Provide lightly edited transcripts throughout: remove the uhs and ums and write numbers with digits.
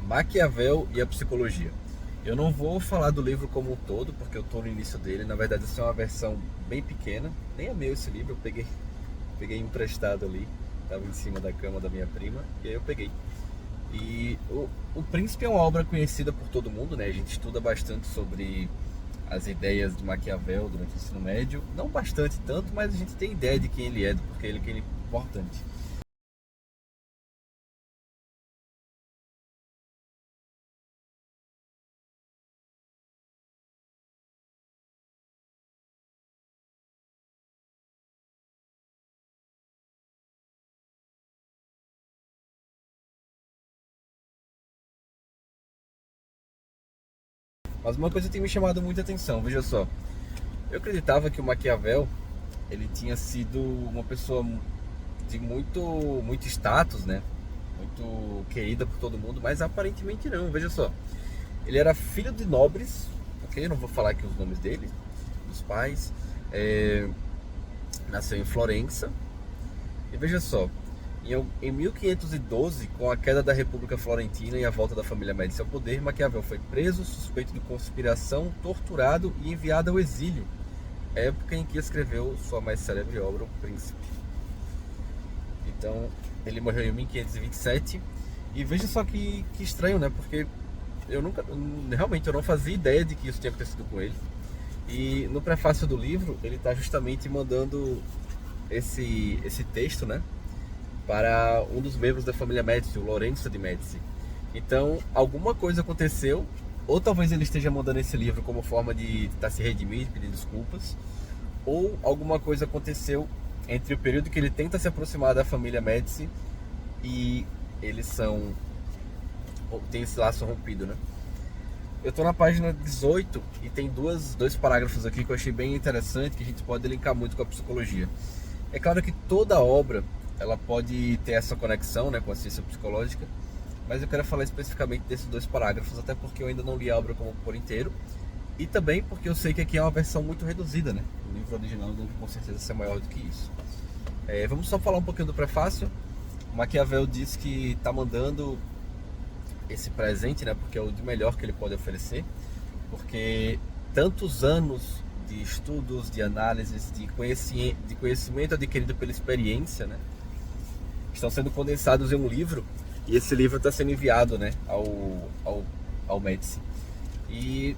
Maquiavel e a Psicologia. Eu não vou falar do livro como um todo, porque eu estou no início dele. Na verdade, essa é uma versão bem pequena. Nem é meu esse livro, eu peguei emprestado ali. Estava em cima da cama da minha prima, e aí eu peguei. E o Príncipe é uma obra conhecida por todo mundo, né? A gente estuda bastante sobre as ideias de Maquiavel durante o ensino médio. Não bastante tanto, mas a gente tem ideia de quem ele é, porque ele é importante. Mas uma coisa tem me chamado muita atenção, veja só. Eu acreditava que o Maquiavel, ele tinha sido uma pessoa de muito status, né? Muito querida por todo mundo, mas aparentemente não, veja só. Ele era filho de nobres, ok? Eu não vou falar aqui os nomes dele, dos pais. É, nasceu em Florença. E veja só, em 1512, com a queda da República Florentina e a volta da família Médici ao poder, Maquiavel foi preso, suspeito de conspiração, torturado e enviado ao exílio, época em que escreveu sua mais célebre obra, O Príncipe. Então, ele morreu em 1527. E veja só que estranho, né? Porque realmente eu não fazia ideia de que isso tinha acontecido com ele. E no prefácio do livro, ele está justamente mandando esse texto, né? Para um dos membros da família Médici, o Lorenzo de Médici. Então, alguma coisa aconteceu, ou talvez ele esteja mandando esse livro como forma de estar se redimir, pedir desculpas, ou alguma coisa aconteceu entre o período que ele tenta se aproximar da família Médici e eles tem esse laço rompido, né? Eu estou na página 18 e tem dois parágrafos aqui que eu achei bem interessante, que a gente pode linkar muito com a psicologia. É claro que toda obra ela pode ter essa conexão, né, com a ciência psicológica, mas eu quero falar especificamente desses dois parágrafos, até porque eu ainda não li a obra como por inteiro, e também porque eu sei que aqui é uma versão muito reduzida, né? O livro original deve com certeza ser maior do que isso. Vamos só falar um pouquinho do prefácio. Maquiavel diz que está mandando esse presente, né, porque é o de melhor que ele pode oferecer, porque tantos anos de estudos, de análises, de conhecimento adquirido pela experiência, né, estão sendo condensados em um livro, e esse livro está sendo enviado, né, ao Médici. E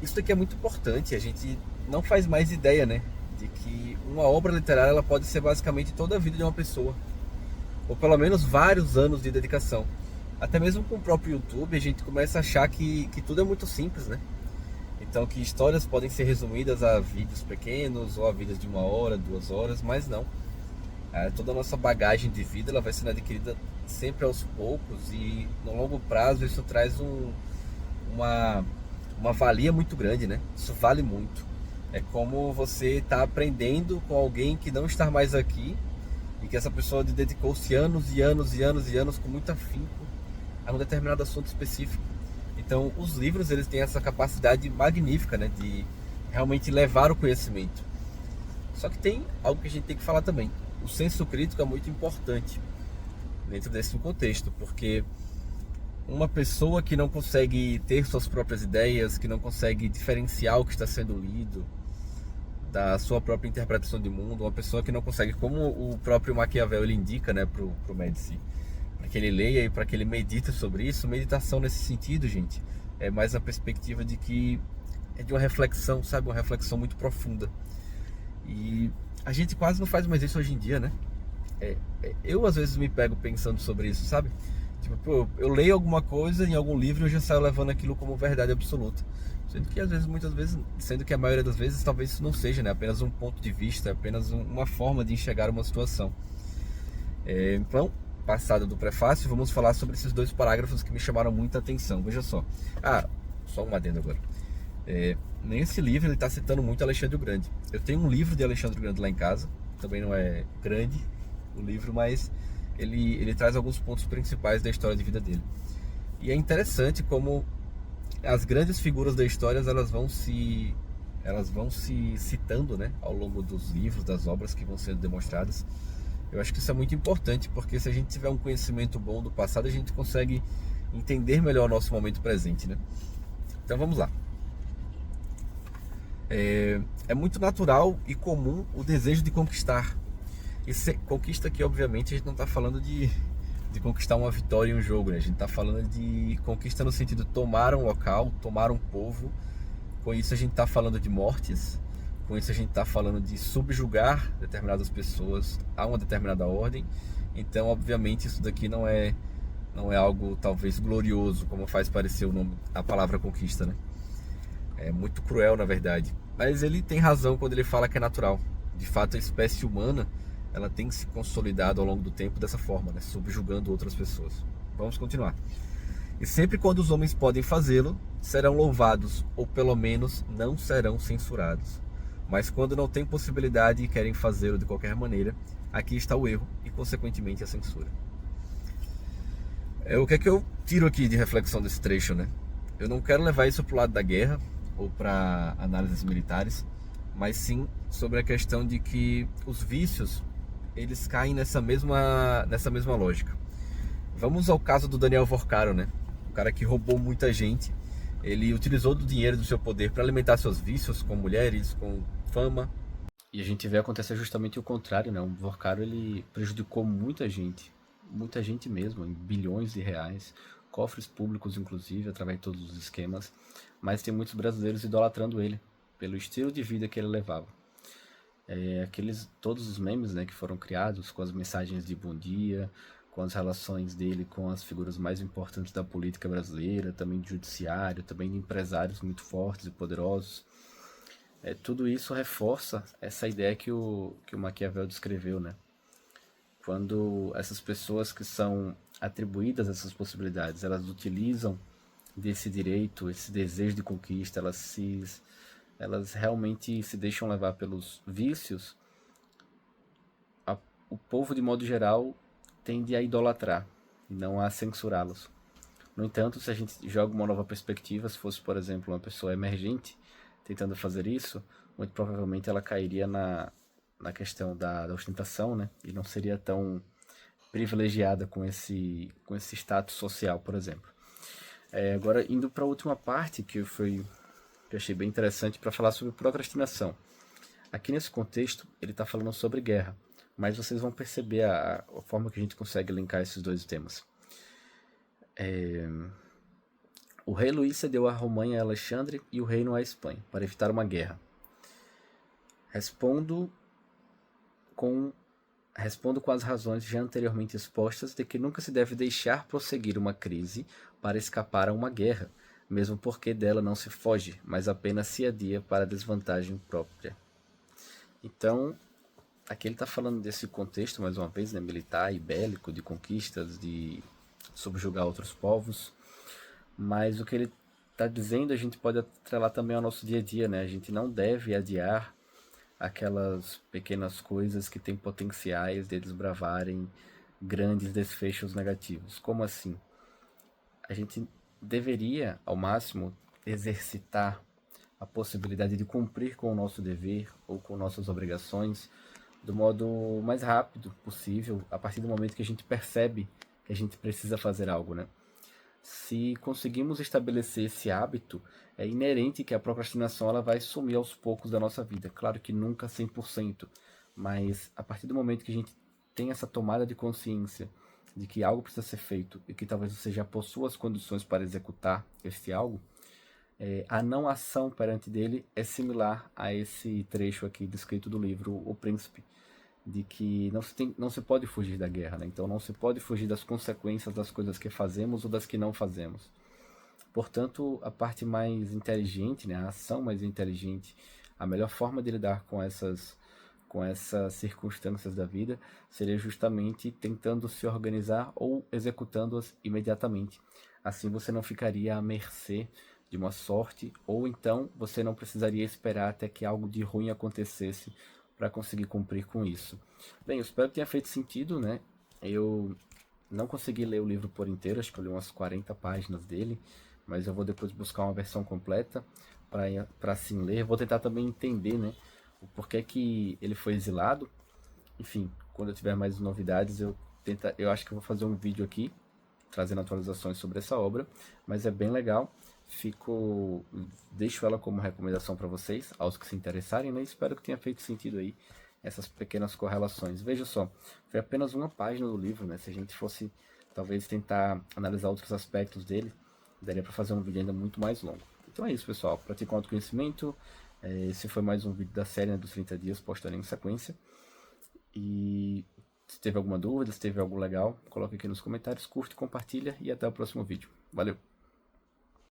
isso aqui é muito importante, a gente não faz mais ideia, né, de que uma obra literária ela pode ser basicamente toda a vida de uma pessoa, ou pelo menos vários anos de dedicação. Até mesmo com o próprio YouTube, a gente começa a achar que tudo é muito simples, né? Então, que histórias podem ser resumidas a vídeos pequenos ou a vídeos de 1 hora, 2 horas, mas não. Toda a nossa bagagem de vida ela vai sendo adquirida sempre aos poucos e no longo prazo isso traz uma, uma valia muito grande, né? Isso vale muito. É como você está aprendendo com alguém que não está mais aqui e que essa pessoa dedicou-se anos e anos e anos e anos com muito afinco a um determinado assunto específico. Então, os livros eles têm essa capacidade magnífica, né, de realmente levar o conhecimento. Só que tem algo que a gente tem que falar também. O senso crítico é muito importante dentro desse contexto, porque uma pessoa que não consegue ter suas próprias ideias, que não consegue diferenciar o que está sendo lido da sua própria interpretação de mundo, uma pessoa que não consegue, como o próprio Maquiavel ele indica, né, pro Médici, para que ele leia e para que ele medite sobre isso. Meditação nesse sentido, gente, é mais a perspectiva de que é de uma reflexão, sabe, uma reflexão muito profunda. E a gente quase não faz mais isso hoje em dia, né? Eu às vezes me pego pensando sobre isso, sabe? Tipo, pô, eu leio alguma coisa em algum livro e eu já saio levando aquilo como verdade absoluta. Sendo que às vezes, muitas vezes, sendo que a maioria das vezes talvez isso não seja, né? Apenas um ponto de vista, apenas uma forma de enxergar uma situação. Então, passado do prefácio, vamos falar sobre esses dois parágrafos que me chamaram muita atenção. Veja só. Só um adendo agora. Nesse livro ele está citando muito Alexandre o Grande. Eu tenho um livro de Alexandre o Grande lá em casa. Também não é grande o livro, mas ele traz alguns pontos principais da história de vida dele. E é interessante como as grandes figuras da história elas vão se citando, né, ao longo dos livros, das obras que vão sendo demonstradas. Eu acho que isso é muito importante, porque se a gente tiver um conhecimento bom do passado, a gente consegue entender melhor o nosso momento presente, né? Então vamos lá. É muito natural e comum o desejo de conquistar. E conquista aqui, obviamente, a gente não está falando de conquistar uma vitória em um jogo, né? A gente está falando de conquista no sentido de tomar um local, tomar um povo. Com isso a gente está falando de mortes. Com isso a gente está falando de subjugar determinadas pessoas a uma determinada ordem. Então, obviamente, isso daqui não é algo talvez glorioso, como faz parecer a palavra conquista, né? É muito cruel, na verdade. Mas ele tem razão quando ele fala que é natural. De fato, a espécie humana, ela tem se consolidado ao longo do tempo dessa forma, né? Subjugando outras pessoas. Vamos continuar. E sempre quando os homens podem fazê-lo, serão louvados, ou pelo menos não serão censurados. Mas quando não têm possibilidade e querem fazê-lo de qualquer maneira, aqui está o erro e, consequentemente, a censura. O que é que eu tiro aqui de reflexão desse trecho, né? Eu não quero levar isso para o lado da guerra ou para análises militares, mas sim sobre a questão de que os vícios, eles caem nessa mesma lógica. Vamos ao caso do Daniel Vorcaro, né? O cara que roubou muita gente. Ele utilizou do dinheiro do seu poder para alimentar seus vícios com mulheres, com fama. E a gente vê acontecer justamente o contrário, né? O Vorcaro, ele prejudicou muita gente mesmo, em bilhões de reais, cofres públicos inclusive, através de todos os esquemas. Mas tem muitos brasileiros idolatrando ele, pelo estilo de vida que ele levava. Todos os memes, né, que foram criados com as mensagens de bom dia, com as relações dele com as figuras mais importantes da política brasileira, também do judiciário, também de empresários muito fortes e poderosos. Tudo isso reforça essa ideia que o Maquiavel descreveu, né? Quando essas pessoas que são atribuídas essas possibilidades, elas utilizam desse direito, esse desejo de conquista, elas realmente se deixam levar pelos vícios, o povo, de modo geral, tende a idolatrar e não a censurá-los. No entanto, se a gente joga uma nova perspectiva, se fosse, por exemplo, uma pessoa emergente tentando fazer isso, muito provavelmente ela cairia na questão da ostentação, né? E não seria tão privilegiada com esse status social, por exemplo. Agora, indo para a última parte, que eu achei bem interessante, para falar sobre procrastinação. Aqui nesse contexto, ele está falando sobre guerra, mas vocês vão perceber a forma que a gente consegue linkar esses dois temas. O rei Luís cedeu a Romanha a Alexandre e o reino à Espanha, para evitar uma guerra. Respondo com as razões já anteriormente expostas de que nunca se deve deixar prosseguir uma crise para escapar a uma guerra, mesmo porque dela não se foge, mas apenas se adia para a desvantagem própria. Então, aqui ele está falando desse contexto, mais uma vez, né, militar e bélico, de conquistas, de subjugar outros povos, mas o que ele está dizendo a gente pode atrelar também ao nosso dia a dia, né? A gente não deve adiar aquelas pequenas coisas que têm potenciais de desbravarem grandes desfechos negativos. Como assim? A gente deveria, ao máximo, exercitar a possibilidade de cumprir com o nosso dever ou com nossas obrigações do modo mais rápido possível, a partir do momento que a gente percebe que a gente precisa fazer algo, né? Se conseguimos estabelecer esse hábito, é inerente que a procrastinação ela vai sumir aos poucos da nossa vida. Claro que nunca 100%, mas a partir do momento que a gente tem essa tomada de consciência de que algo precisa ser feito e que talvez você já possua as condições para executar esse algo, a não ação perante dele é similar a esse trecho aqui descrito do livro O Príncipe, de que não se pode fugir da guerra, né? Então não se pode fugir das consequências das coisas que fazemos ou das que não fazemos. Portanto, a parte mais inteligente, né, a ação mais inteligente, a melhor forma de lidar com essas circunstâncias da vida seria justamente tentando se organizar ou executando-as imediatamente. Assim você não ficaria à mercê de uma sorte, ou então você não precisaria esperar até que algo de ruim acontecesse para conseguir cumprir com isso. Bem, eu espero que tenha feito sentido, né? Eu não consegui ler o livro por inteiro, acho que eu li umas 40 páginas dele, mas eu vou depois buscar uma versão completa para assim ler. Vou tentar também entender, né, o porquê que ele foi exilado. Enfim, quando eu tiver mais novidades, eu acho que eu vou fazer um vídeo aqui trazendo atualizações sobre essa obra, mas é bem legal. Deixo ela como recomendação para vocês, aos que se interessarem, né? Espero que tenha feito sentido aí essas pequenas correlações. Veja só, foi apenas uma página do livro, né? Se a gente fosse talvez tentar analisar outros aspectos dele, daria para fazer um vídeo ainda muito mais longo. Então é isso, pessoal. Pratique um autoconhecimento. Esse foi mais um vídeo da série, né, dos 30 dias, postarei em sequência. E se teve alguma dúvida, se teve algo legal, coloque aqui nos comentários, curte, compartilha e até o próximo vídeo. Valeu!